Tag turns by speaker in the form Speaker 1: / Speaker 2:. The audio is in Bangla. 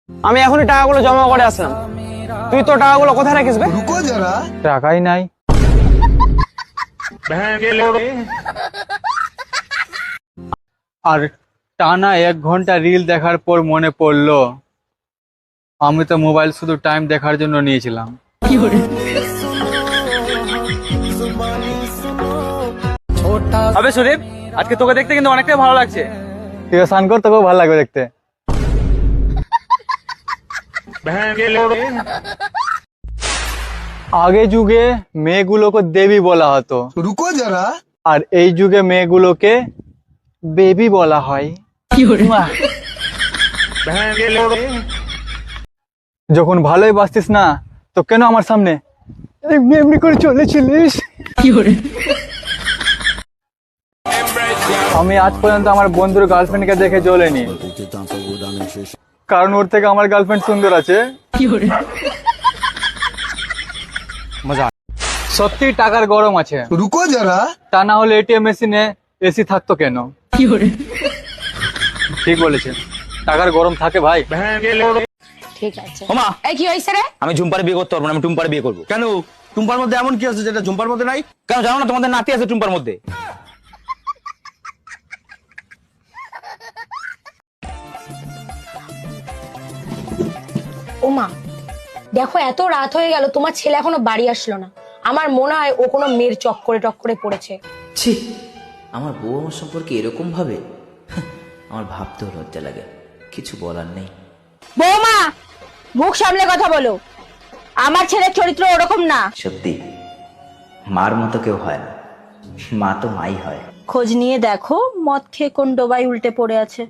Speaker 1: আমি এখনই টাকাগুলো জমা করে আসলাম। তুই তো টাকাগুলো কোথায় রাখিস বে?
Speaker 2: रुको जरा।
Speaker 3: টাকাই নাই। আর টানা 1 ঘন্টা রিল দেখার পর মনে পড়লো আমি তো মোবাইল শুধু টাইম দেখার জন্য নিয়েছিলাম।
Speaker 1: আবে সুদীপ, আজকে তোকে দেখতে কিন্তু অনেকটাই ভালো লাগছে।
Speaker 3: তুই স্নান কর, তোকেও ভালো লাগবে দেখতে। আগে যুগে মেয়েগুলোকে দেবী বলা হতো,
Speaker 2: रुको जरा।
Speaker 3: আর এই যুগে মেয়েগুলোকে বেবি বলা হয়। বাহ। যখন ভালোই বাসতিস না তো কেন আমার সামনে এমনি এমনি করে চলেছিলিস? আমি আজ পর্যন্ত আমার বন্ধুর গার্লফ্রেন্ডকে দেখে জ্বলেনি, কারণ ওর থেকে আমার গার্লফ্রেন্ড সুন্দর আছে। মজা। সত্যি টাকার গরম আছে,
Speaker 2: रुको जरा।
Speaker 3: তা না হলে এটিএম মেশিনে এসি থাকতো কেন? ঠিক বলেছে, টাকার গরম থাকে ভাই।
Speaker 4: ঠিক আছে।
Speaker 5: ওমা,
Speaker 4: এই কি হইছে রে?
Speaker 5: আমি ঝুম্পারে বিয়ে করতে পারবো না, আমি টুম্পারে বিয়ে করবো।
Speaker 6: কেন টুম্পার মধ্যে এমন কি আছে যেটা ঝুম্পার মধ্যে নাই?
Speaker 5: কেন জানো না তোমাদের নাতি আছে টুম্পার মধ্যে?
Speaker 4: ওমা, দেখো এত রাত হয়ে গেল, তোমার ছেলে এখনো বাড়ি আসলো না। আমার মনে হয় ও কোনো মেয়ের চক্করে টক্করে পড়েছে।
Speaker 7: ছি, আমার বউ আমার সম্পর্কে এরকম ভাবে, আমার ভাবতেও লজ্জা লাগে। কিছু বলার নেই।
Speaker 8: বৌমা, মুখ সামলে কথা বলো। আমার ছেলের চরিত্র ওরকম না।
Speaker 7: সত্যি মার মতো কেউ হয় না, মা তো মাই হয়।
Speaker 8: খোঁজ নিয়ে দেখো মদ খেয়ে কোন ডোবায় উল্টে পড়ে আছে।